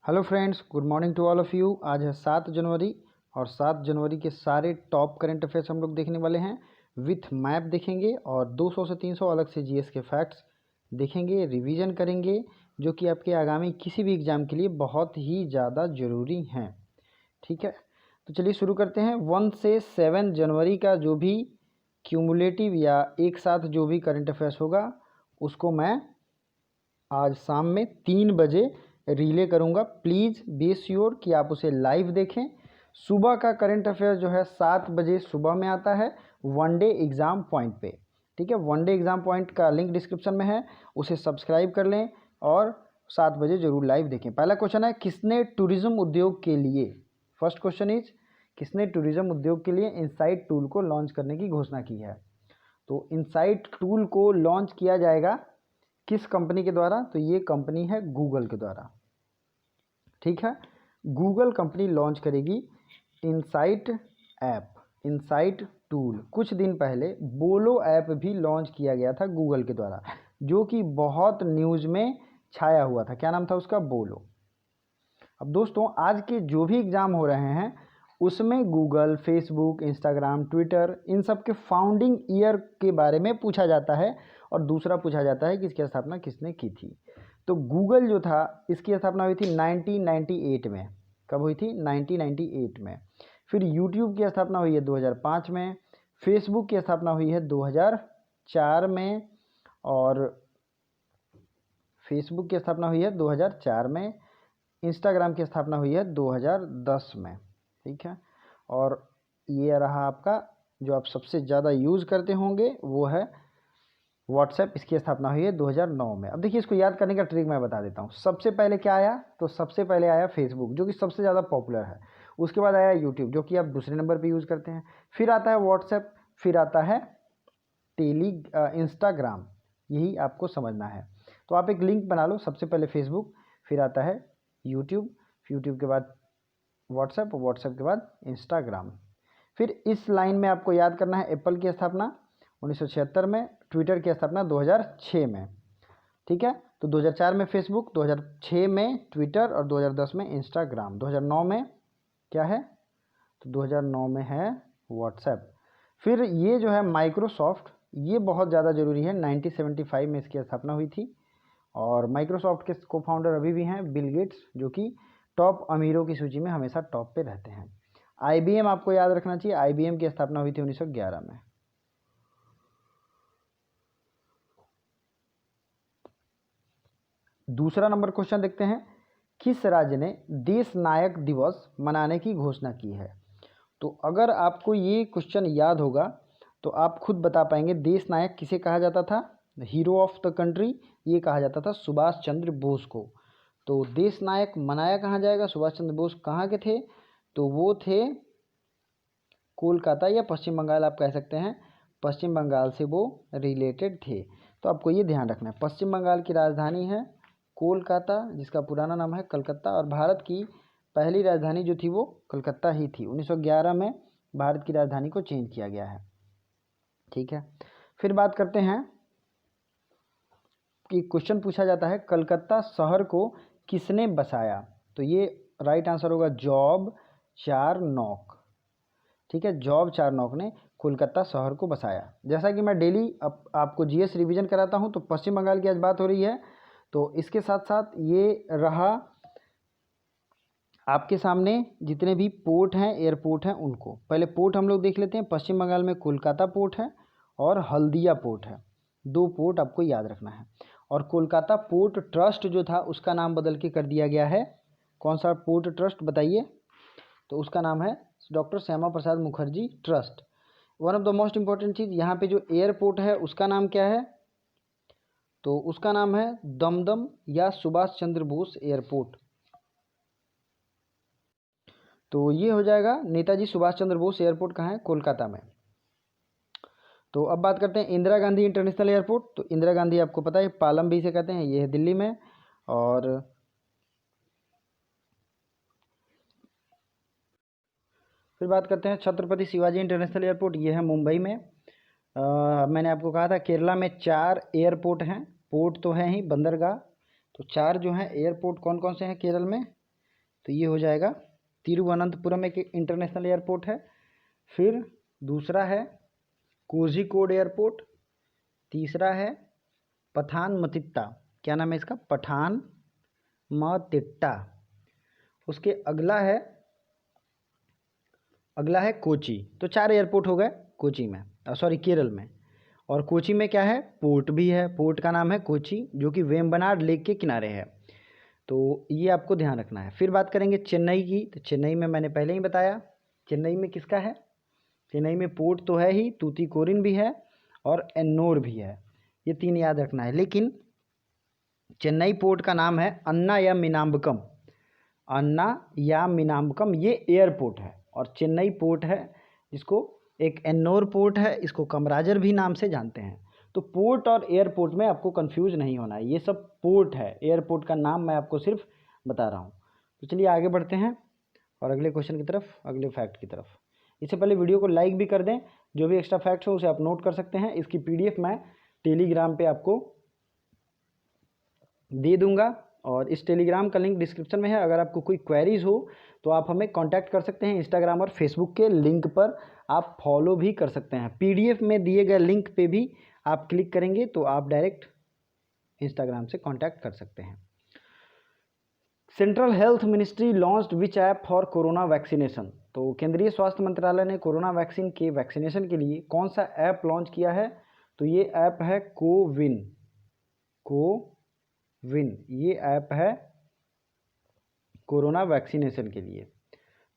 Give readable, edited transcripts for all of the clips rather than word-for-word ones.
Hello friends, good morning to all of you. आज है 7 जनवरी और 7 जनवरी के सारे टॉप करंट अफेयर्स हम लोग देखने वाले हैं। विथ मैप देखेंगे और 200 से 300 अलग से जीएस के फैक्ट्स देखेंगे, रिवीजन करेंगे, जो कि आपके आगामी किसी भी एग्ज़ाम के लिए बहुत ही ज़्यादा ज़रूरी हैं। ठीक है, तो चलिए शुरू करते हैं। 1 से 7 जनवरी का जो भी क्यूमुलेटिव या एक साथ जो भी करंट अफेयर्स होगा उसको मैं आज शाम में 3 बजे रिले करूंगा। प्लीज़ बी श्योर कि आप उसे लाइव देखें। सुबह का करंट अफेयर जो है 7 बजे सुबह में आता है वनडे एग्ज़ाम पॉइंट पे। ठीक है, वनडे एग्ज़ाम पॉइंट का लिंक डिस्क्रिप्शन में है, उसे सब्सक्राइब कर लें और 7 बजे ज़रूर लाइव देखें। पहला क्वेश्चन है, किसने टूरिज़्म उद्योग के लिए, फर्स्ट क्वेश्चन इज, किसने टूरिज़्म उद्योग के लिए इनसाइट टूल को लॉन्च करने की घोषणा की है। तो इनसाइट टूल को लॉन्च किया जाएगा किस कंपनी के द्वारा? तो ये कंपनी है गूगल के द्वारा। ठीक है, गूगल कंपनी लॉन्च करेगी इनसाइट ऐप, इनसाइट टूल। कुछ दिन पहले बोलो ऐप भी लॉन्च किया गया था गूगल के द्वारा, जो कि बहुत न्यूज़ में छाया हुआ था। क्या नाम था उसका? बोलो। अब दोस्तों, आज के जो भी एग्ज़ाम हो रहे हैं उसमें गूगल, फेसबुक, इंस्टाग्राम, ट्विटर, इन सब के फाउंडिंग ईयर के बारे में पूछा जाता है और दूसरा पूछा जाता है कि इसकी स्थापना किसने की थी। तो गूगल जो था इसकी स्थापना हुई थी 1998 में। कब हुई थी? 1998 में। फिर यूट्यूब की स्थापना हुई है 2005 में, फेसबुक की स्थापना हुई है 2004 में, और फेसबुक की स्थापना हुई है 2004 में, इंस्टाग्राम की स्थापना हुई है 2010 में। ठीक है, और ये रहा आपका जो आप सबसे ज़्यादा यूज़ करते होंगे वो है व्हाट्सएप। इसकी स्थापना हुई है 2009 में। अब देखिए, इसको याद करने का ट्रिक मैं बता देता हूँ। सबसे पहले क्या आया? तो सबसे पहले आया फेसबुक, जो कि सबसे ज़्यादा पॉपुलर है। उसके बाद आया यूट्यूब, जो कि आप दूसरे नंबर पे यूज़ करते हैं। फिर आता है व्हाट्सएप, फिर आता है इंस्टाग्राम। यही आपको समझना है। तो आप एक लिंक बना लो, सबसे पहले फेसबुक, फिर आता है यूट्यूब, यूट्यूब के बाद व्हाट्सएप, व्हाट्सएप के बाद इंस्टाग्राम। फिर इस लाइन में आपको याद करना है एप्पल की स्थापना 1976 में, ट्विटर की स्थापना 2006 में। ठीक है, तो 2004 में फेसबुक, 2006 में ट्विटर और 2010 में इंस्टाग्राम। 2009 में क्या है? तो 2009 में है व्हाट्सएप। फिर ये जो है माइक्रोसॉफ्ट, ये बहुत ज़्यादा ज़रूरी है। 1975 में इसकी स्थापना हुई थी और माइक्रोसॉफ्ट के को फाउंडर अभी भी हैं बिल गेट्स, जो कि टॉप अमीरों की सूची में हमेशा टॉप पे रहते हैं। आईबीएम आपको याद रखना चाहिए, आईबीएम की स्थापना हुई थी 1911 में। दूसरा नंबर क्वेश्चन देखते हैं, किस राज्य ने देश नायक दिवस मनाने की घोषणा की है? तो अगर आपको ये क्वेश्चन याद होगा तो आप खुद बता पाएंगे देश नायक किसे कहा जाता था। हीरो ऑफ द कंट्री ये कहा जाता था सुभाष चंद्र बोस को। तो देश नायक मनाया कहाँ जाएगा? सुभाष चंद्र बोस कहाँ के थे? तो वो थे कोलकाता या पश्चिम बंगाल, आप कह सकते हैं। पश्चिम बंगाल से वो रिलेटेड थे। तो आपको ये ध्यान रखना है, पश्चिम बंगाल की राजधानी है कोलकाता, जिसका पुराना नाम है कलकत्ता, और भारत की पहली राजधानी जो थी वो कलकत्ता ही थी। 1911 में भारत की राजधानी को चेंज किया गया है। ठीक है, फिर बात करते हैं कि क्वेश्चन पूछा जाता है कलकत्ता शहर को किसने बसाया? तो ये राइट आंसर होगा जॉब चारनॉक। ठीक है, जॉब चारनॉक ने कोलकाता शहर को बसाया। जैसा कि मैं डेली आपको जीएस रिवीजन कराता हूं, तो पश्चिम बंगाल की आज बात हो रही है, तो इसके साथ साथ ये रहा आपके सामने जितने भी पोर्ट हैं, एयरपोर्ट हैं, उनको पहले पोर्ट हम लोग देख लेते हैं। पश्चिम बंगाल में कोलकाता पोर्ट है और हल्दिया पोर्ट है, दो पोर्ट आपको याद रखना है। और कोलकाता पोर्ट ट्रस्ट जो था उसका नाम बदल के कर दिया गया है। कौन सा पोर्ट ट्रस्ट बताइए? तो उसका नाम है doctor Shyama Prasad Mukherjee trust. One of the most important चीज़, यहाँ पे जो एयरपोर्ट है उसका नाम क्या है? तो उसका नाम है दमदम या सुभाष चंद्र बोस एयरपोर्ट। तो ये हो जाएगा नेताजी सुभाष चंद्र बोस एयरपोर्ट कहाँ है? कोलकाता में। तो अब बात करते हैं इंदिरा गांधी इंटरनेशनल एयरपोर्ट। तो इंदिरा गांधी आपको पता है पालम भी से कहते हैं, ये है दिल्ली में। और फिर बात करते हैं छत्रपति शिवाजी इंटरनेशनल एयरपोर्ट, ये है मुंबई में। मैंने आपको कहा था केरला में 4 एयरपोर्ट हैं, पोर्ट तो हैं ही, बंदरगाह। तो 4 जो हैं एयरपोर्ट कौन कौन से हैं केरल में? तो ये हो जाएगा तिरुवनंतपुरम एक इंटरनेशनल एयरपोर्ट है। फिर दूसरा है कोझिकोड एयरपोर्ट, तीसरा है पठानमथिट्टा, क्या नाम है इसका, पठानमथिट्टा। उसके अगला है कोची। तो 4 एयरपोर्ट हो गए कोची में, सॉरी केरल में। और कोची में क्या है, पोर्ट भी है, पोर्ट का नाम है कोची, जो कि वेम्बनाड लेक के किनारे है। तो ये आपको ध्यान रखना है। फिर बात करेंगे चेन्नई की, तो चेन्नई में मैंने पहले ही बताया, चेन्नई में किसका है, चेन्नई में पोर्ट तो है ही, तूतीकोरिन भी है और एन्नोर भी है, ये 3 याद रखना है। लेकिन चेन्नई पोर्ट का नाम है अन्ना या मीनाम्बकम, अन्ना या मीनाम्बकम ये एयरपोर्ट है। और चेन्नई पोर्ट है, इसको एक एन्नोर पोर्ट है, इसको कमराजर भी नाम से जानते हैं। तो पोर्ट और एयरपोर्ट में आपको कंफ्यूज नहीं होना है, ये सब पोर्ट है, एयरपोर्ट का नाम मैं आपको सिर्फ बता रहा हूँ। तो चलिए आगे बढ़ते हैं और अगले क्वेश्चन की तरफ, अगले फैक्ट की तरफ। इससे पहले वीडियो को लाइक भी कर दें, जो भी एक्स्ट्रा फैक्ट्स हो उसे आप नोट कर सकते हैं। इसकी PDF मैं टेलीग्राम पे आपको दे दूंगा और इस टेलीग्राम का लिंक डिस्क्रिप्शन में है। अगर आपको कोई क्वेरीज हो तो आप हमें कांटेक्ट कर सकते हैं। इंस्टाग्राम और फेसबुक के लिंक पर आप फॉलो भी कर सकते हैं। PDF में दिए गए लिंक पे भी आप क्लिक करेंगे तो आप डायरेक्ट इंस्टाग्राम से कांटेक्ट कर सकते हैं। Central health ministry launched which app for corona vaccination. तो केंद्रीय स्वास्थ्य मंत्रालय ने कोरोना वैक्सीन के वैक्सीनेशन के लिए कौन सा ऐप लॉन्च किया है, तो ये ऐप है कोविन। ये ऐप है कोरोना वैक्सीनेशन के लिए।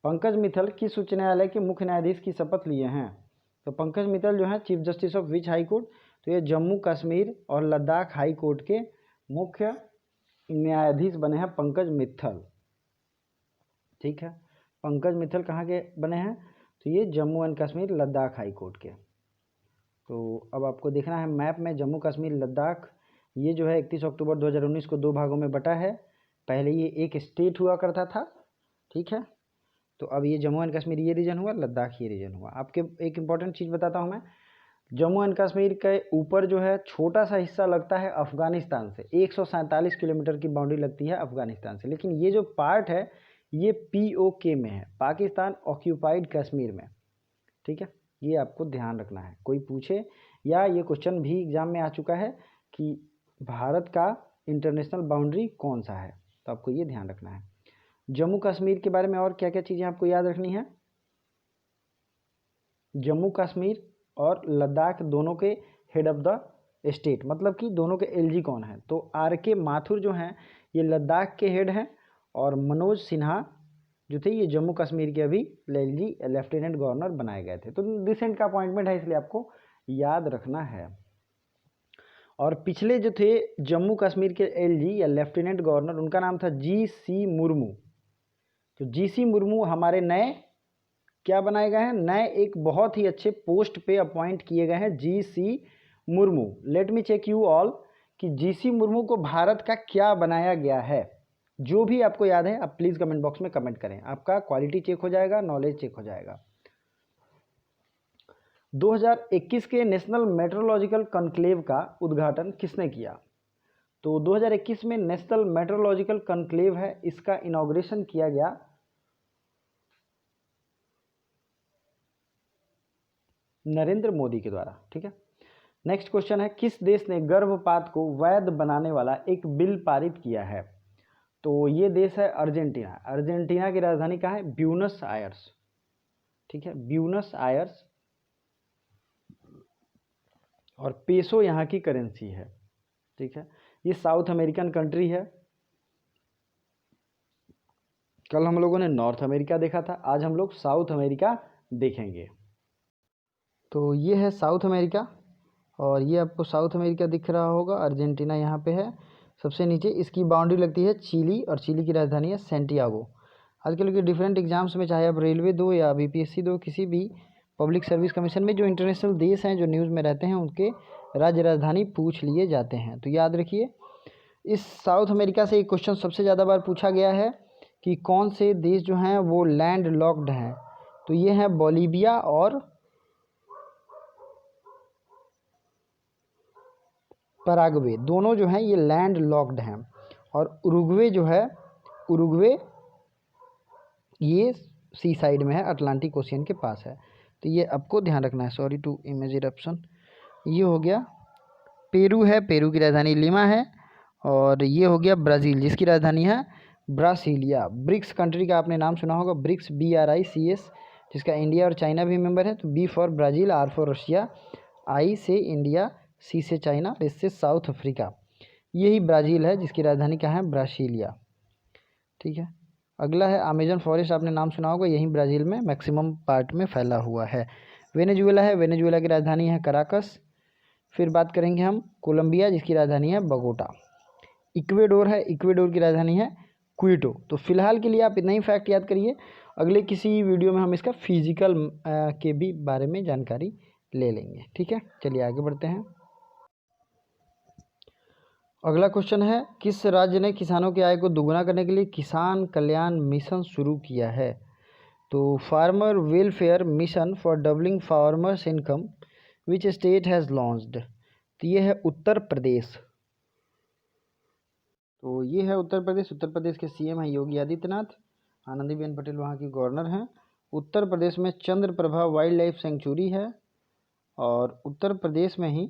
पंकज मित्तल किस उच्च न्यायालय के मुख्य न्यायाधीश की शपथ लिए हैं, तो पंकज मित्तल जो है chief justice of which high court, तो ये जम्मू कश्मीर और लद्दाख हाई कोर्ट के मुख्य न्यायाधीश बने हैं पंकज मित्तल। ठीक है, पंकज मित्तल कहाँ के बने हैं, तो ये Jammu and Kashmir Ladakh high court के। तो अब आपको देखना है मैप में, जम्मू कश्मीर लद्दाख ये जो है 31 अक्टूबर 2019 को 2 भागों में बटा है। पहले ये एक स्टेट हुआ करता था, ठीक है, तो अब ये जम्मू एंड कश्मीर ये रीजन हुआ, लद्दाख ये रीजन हुआ। आपके एक इंपॉर्टेंट चीज़ बताता हूँ मैं, जम्मू एंड कश्मीर के ऊपर जो है छोटा सा हिस्सा लगता है अफगानिस्तान से, 147 किलोमीटर की बाउंड्री लगती है अफगानिस्तान से। लेकिन ये जो पार्ट है ये POK में है, पाकिस्तान ऑक्यूपाइड कश्मीर में। ठीक है, ये आपको ध्यान रखना है। कोई पूछे, या ये क्वेश्चन भी एग्जाम में आ चुका है कि भारत का इंटरनेशनल बाउंड्री कौन सा है, तो आपको ये ध्यान रखना है। जम्मू कश्मीर के बारे में और क्या क्या चीज़ें आपको याद रखनी है, जम्मू कश्मीर और लद्दाख दोनों के हेड ऑफ द स्टेट, मतलब कि दोनों के LG कौन है, तो RK माथुर जो हैं ये लद्दाख के हेड हैं और मनोज सिन्हा जो थे ये जम्मू कश्मीर के अभी LG लेफ्टिनेंट गवर्नर बनाए गए थे। तो रिसेंट का अपॉइंटमेंट है, इसलिए आपको याद रखना है। और पिछले जो थे जम्मू कश्मीर के LG या लेफ्टिनेंट गवर्नर, उनका नाम था GC मुर्मू। तो GC मुर्मू हमारे नए क्या बनाए गए हैं, नए एक बहुत ही अच्छे पोस्ट पे अपॉइंट किए गए हैं GC Murmu. Let me check you all कि GC मुर्मू को भारत का क्या बनाया गया है। जो भी आपको याद है आप प्लीज़ कमेंट बॉक्स में कमेंट करें, आपका क्वालिटी चेक हो जाएगा, नॉलेज चेक हो जाएगा। 2021 के नेशनल मेट्रोलॉजिकल कॉन्क्लेव का उद्घाटन किसने किया, तो 2021 में नेशनल मेट्रोलॉजिकल कॉन्क्लेव है, इसका इनॉग्रेशन किया गया नरेंद्र मोदी के द्वारा। ठीक है, नेक्स्ट क्वेश्चन है, किस देश ने गर्भपात को वैध बनाने वाला एक बिल पारित किया है, तो ये देश है अर्जेंटीना। अर्जेंटीना की राजधानी कहाँ है, ब्यूनस आयर्स। ठीक है, ब्यूनस आयर्स, और पेसो यहाँ की करेंसी है। ठीक है, ये साउथ अमेरिकन कंट्री है। कल हम लोगों ने नॉर्थ अमेरिका देखा था, आज हम लोग साउथ अमेरिका देखेंगे। तो ये है साउथ अमेरिका, और ये आपको साउथ अमेरिका दिख रहा होगा, अर्जेंटीना यहाँ पे है सबसे नीचे। इसकी बाउंड्री लगती है चिली, और चिली की राजधानी है सैंटियागो। आजकल के डिफरेंट एग्जाम्स में, चाहे आप रेलवे दो या BPSC दो, किसी भी पब्लिक सर्विस कमीशन में, जो इंटरनेशनल देश हैं जो न्यूज़ में रहते हैं उनके राज्य राजधानी पूछ लिए जाते हैं। तो याद रखिए, इस साउथ अमेरिका से एक क्वेश्चन सबसे ज़्यादा बार पूछा गया है कि कौन से देश जो हैं वो लैंड लॉक्ड हैं, तो ये हैं बोलीविया और पराग्वे, दोनों जो हैं ये लैंड लॉक्ड हैं। और उरुग्वे जो है, उरुग्वे ये सी साइड में है, अटलांटिक ओशियन के पास है, तो ये आपको ध्यान रखना है। Sorry to image eruption. ये हो गया पेरू है, पेरू की राजधानी लिमा है। और ये हो गया ब्राज़ील, जिसकी राजधानी है ब्रासीलिया। ब्रिक्स कंट्री का आपने नाम सुना होगा, ब्रिक्स BRICS, जिसका इंडिया और चाइना भी मेंबर है। तो B for Brazil, R for Russia, I से इंडिया, C से चाइना, और S से साउथ अफ्रीका। यही ब्राज़ील है जिसकी राजधानी कहाँ है, ब्रासीलिया। ठीक है। अगला है अमेजन फॉरेस्ट, आपने नाम सुना होगा, यही ब्राज़ील में मैक्सिमम पार्ट में फैला हुआ है। वेनेजुएला है, वेनेजुएला की राजधानी है कराकस। फिर बात करेंगे हम कोलंबिया, जिसकी राजधानी है बगोटा। इक्वेडोर है, इक्वेडोर की राजधानी है क्विटो। तो फिलहाल के लिए आप इतना ही फैक्ट याद करिए, अगले किसी वीडियो में हम इसका फिजिकल के भी बारे में जानकारी ले लेंगे। ठीक है, चलिए आगे बढ़ते हैं। अगला क्वेश्चन है, किस राज्य ने किसानों की आय को दोगुना करने के लिए किसान कल्याण मिशन शुरू किया है? तो farmer welfare mission for doubling farmers income which state has launched? तो ये है उत्तर प्रदेश। तो ये है उत्तर प्रदेश। उत्तर प्रदेश के CM हैं योगी आदित्यनाथ, आनंदीबेन पटेल वहाँ की गवर्नर हैं। उत्तर प्रदेश में चंद्रप्रभा वाइल्ड लाइफ सेंचुरी है, और उत्तर प्रदेश में ही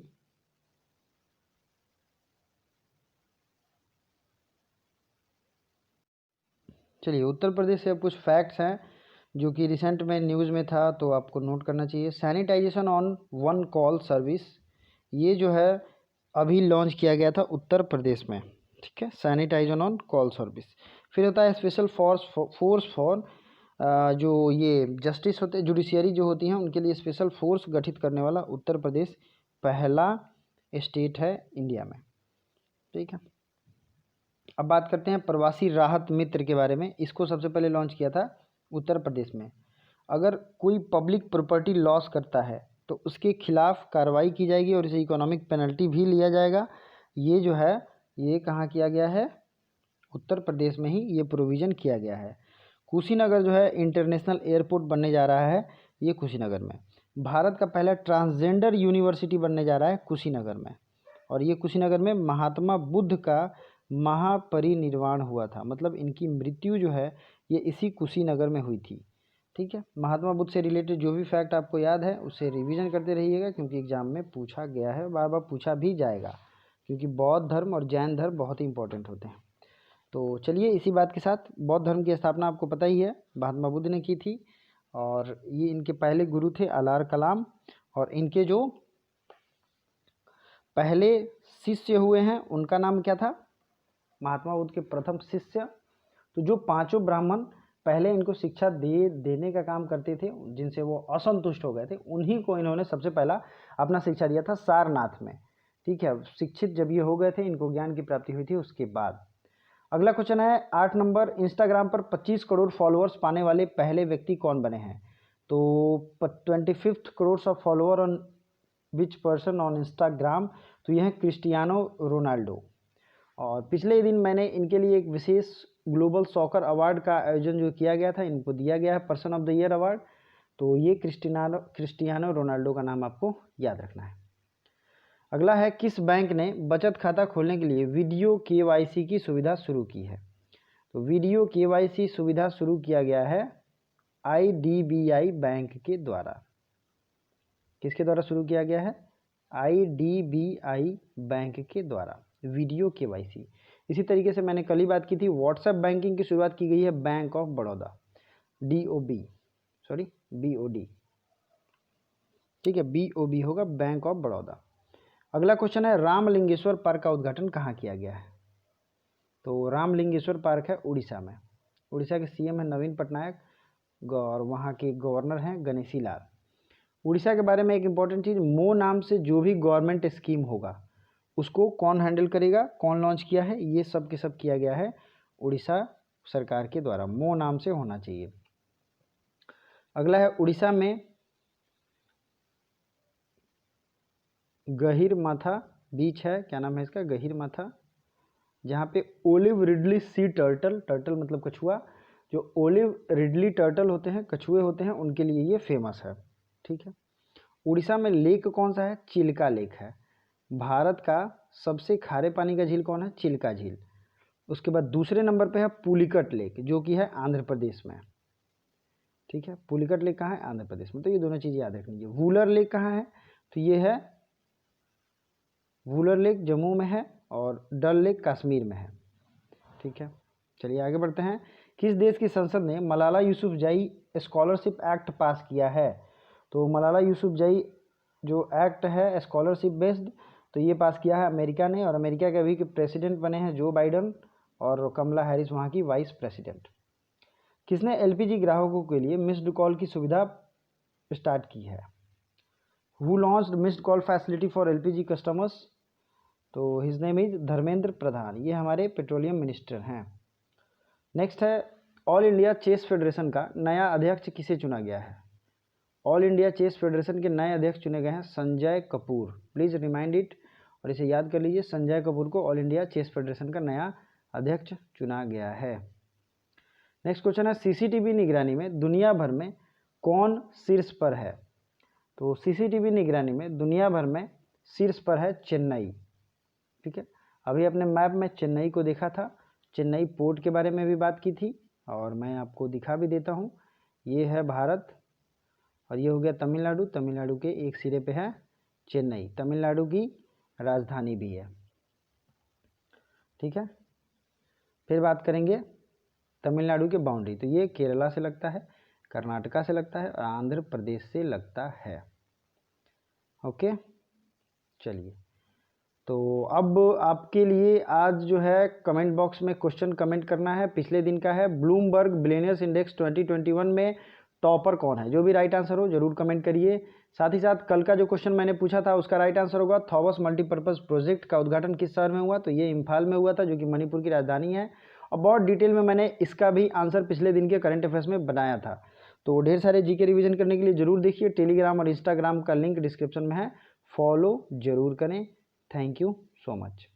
चलिए उत्तर प्रदेश से अब कुछ फैक्ट्स हैं जो कि रिसेंट में न्यूज़ में था, तो आपको नोट करना चाहिए। Sanitisation on one call service, ये जो है अभी लॉन्च किया गया था उत्तर प्रदेश में। ठीक है, सैनिटाइजेशन ऑन कॉल सर्विस। फिर होता है स्पेशल फोर्स फॉर जो ये जस्टिस होते हैं, जुडिशियरी जो होती हैं उनके लिए स्पेशल फोर्स गठित करने वाला उत्तर प्रदेश पहला स्टेट है इंडिया में। ठीक है, अब बात करते हैं प्रवासी राहत मित्र के बारे में। इसको सबसे पहले लॉन्च किया था उत्तर प्रदेश में। अगर कोई पब्लिक प्रॉपर्टी लॉस करता है तो उसके खिलाफ कार्रवाई की जाएगी और इसे इकोनॉमिक पेनल्टी भी लिया जाएगा। ये जो है ये कहाँ किया गया है, उत्तर प्रदेश में ही ये प्रोविज़न किया गया है। कुशीनगर जो है इंटरनेशनल एयरपोर्ट बनने जा रहा है, ये कुशीनगर में। भारत का पहला ट्रांसजेंडर यूनिवर्सिटी बनने जा रहा है कुशीनगर में, और ये कुशीनगर में महात्मा बुद्ध का महापरिनिर्वाण हुआ था, मतलब इनकी मृत्यु जो है ये इसी कुशीनगर में हुई थी। ठीक है, महात्मा बुद्ध से रिलेटेड जो भी फैक्ट आपको याद है उसे रिवीजन करते रहिएगा, क्योंकि एग्जाम में पूछा गया है, बार बार पूछा भी जाएगा, क्योंकि बौद्ध धर्म और जैन धर्म बहुत ही इंपॉर्टेंट होते हैं। तो चलिए इसी बात के साथ, बौद्ध धर्म की स्थापना आपको पता ही है महात्मा बुद्ध ने की थी, और ये इनके पहले गुरु थे अलार कलाम, और इनके जो पहले शिष्य हुए हैं उनका नाम क्या था, महात्मा बुद्ध के प्रथम शिष्य। तो जो पांचों ब्राह्मण पहले इनको शिक्षा देने का काम करते थे, जिनसे वो असंतुष्ट हो गए थे, उन्हीं को इन्होंने सबसे पहला अपना शिक्षा दिया था सारनाथ में। ठीक है, शिक्षित जब ये हो गए थे, इनको ज्ञान की प्राप्ति हुई थी उसके बाद। अगला क्वेश्चन है 8 नंबर, इंस्टाग्राम पर 25 करोड़ फॉलोअर्स पाने वाले पहले व्यक्ति कौन बने हैं? तो 25th crore of follower on which person on Instagram? तो यह है क्रिस्टियानो रोनाल्डो। और पिछले दिन मैंने इनके लिए एक विशेष ग्लोबल सॉकर अवार्ड का आयोजन जो किया गया था, इनको दिया गया है person of the year award. तो ये क्रिस्टियानो रोनाल्डो का नाम आपको याद रखना है। अगला है, किस बैंक ने बचत खाता खोलने के लिए वीडियो KYC की सुविधा शुरू की है? तो वीडियो KYC सुविधा शुरू किया गया है IDBI बैंक के द्वारा। किसके द्वारा शुरू किया गया है? IDBI बैंक के द्वारा वीडियो KYC। इसी तरीके से मैंने कल ही बात की थी, व्हाट्सएप बैंकिंग की शुरुआत की गई है बैंक ऑफ बड़ौदा, BOD। ठीक है, BOB होगा, बैंक ऑफ बड़ौदा। अगला क्वेश्चन है, रामलिंगेश्वर पार्क का उद्घाटन कहाँ किया गया है? तो रामलिंगेश्वर पार्क है उड़ीसा में। उड़ीसा के CM है नवीन पटनायक और वहाँ के गवर्नर हैं गणेशी लाल। उड़ीसा के बारे में एक इंपॉर्टेंट चीज़, मो नाम से जो भी गवर्नमेंट स्कीम होगा उसको कौन हैंडल करेगा, कौन लॉन्च किया है, ये सब के सब किया गया है उड़ीसा सरकार के द्वारा। मो नाम से होना चाहिए। अगला है, उड़ीसा में गहीर माथा बीच है, क्या नाम है इसका, गहीर माथा, जहाँ पे ओलिव रिडली सी टर्टल मतलब कछुआ, जो ओलिव रिडली टर्टल होते हैं, कछुए होते हैं, उनके लिए ये फेमस है। ठीक है, उड़ीसा में लेक कौन सा है? चिल्का लेक है। भारत का सबसे खारे पानी का झील कौन है? चिल्का झील। उसके बाद दूसरे नंबर पे है पुलिकट लेक, जो कि है आंध्र प्रदेश में। ठीक है। पुलिकट लेक कहाँ है? आंध्र प्रदेश में। तो ये दोनों चीज़ें याद रख लीजिए। वूलर लेक कहाँ है? तो ये है वूलर लेक जम्मू में है और डल लेक कश्मीर में है। ठीक है, चलिए आगे बढ़ते हैं। किस देश की संसद ने मलाला यूसुफजई स्कॉलरशिप एक्ट पास किया है? तो मलाला यूसुफजई जो एक्ट है स्कॉलरशिप बेस्ड, तो ये पास किया है अमेरिका ने, और अमेरिका के अभी के प्रेसिडेंट बने हैं जो बाइडन, और कमला हैरिस वहाँ की वाइस प्रेसिडेंट। किसने एलपीजी ग्राहकों के लिए मिस्ड कॉल की सुविधा स्टार्ट की है? Who launched missed call facility for LPG customers? तो his name is Dharmendra Pradhan, ये हमारे पेट्रोलियम मिनिस्टर हैं। नेक्स्ट है, ऑल इंडिया चेस फेडरेशन का नया अध्यक्ष किसे चुना गया है? ऑल इंडिया चेस फेडरेशन के नए अध्यक्ष चुने गए हैं Sanjay Kapoor. Please remind it, और इसे याद कर लीजिए, संजय कपूर को ऑल इंडिया चेस फेडरेशन का नया अध्यक्ष चुना गया है। नेक्स्ट क्वेश्चन है, सीसीटीवी निगरानी में दुनिया भर में कौन शीर्ष पर है? तो सीसीटीवी निगरानी में दुनिया भर में शीर्ष पर है चेन्नई। ठीक है, अभी अपने मैप में चेन्नई को देखा था, चेन्नई पोर्ट के बारे में भी बात की थी, और मैं आपको दिखा भी देता हूँ। ये है भारत और ये हो गया तमिलनाडु, तमिलनाडु के एक सिरे पे है चेन्नई, तमिलनाडु की राजधानी भी है। ठीक है, फिर बात करेंगे तमिलनाडु के बाउंड्री, तो ये केरला से लगता है, कर्नाटका से लगता है और आंध्र प्रदेश से लगता है। ओके, चलिए, तो अब आपके लिए आज जो है कमेंट बॉक्स में क्वेश्चन कमेंट करना है। पिछले दिन का है, ब्लूमबर्ग बिलियनियर्स इंडेक्स 2021 में टॉपर कौन है? जो भी राइट आंसर हो जरूर कमेंट करिए। साथ ही साथ कल का जो क्वेश्चन मैंने पूछा था उसका राइट आंसर होगा, थॉमस मल्टीपर्पज़ प्रोजेक्ट का उद्घाटन किस शहर में हुआ? तो ये इम्फाल में हुआ था, जो कि मणिपुर की राजधानी है। और बहुत डिटेल में मैंने इसका भी आंसर पिछले दिन के करंट अफेयर्स में बनाया था। तो ढेर सारे जीके रिवीजन करने के लिए जरूर देखिए। टेलीग्राम और इंस्टाग्राम का लिंक डिस्क्रिप्शन में है, फॉलो जरूर करें। Thank you so much।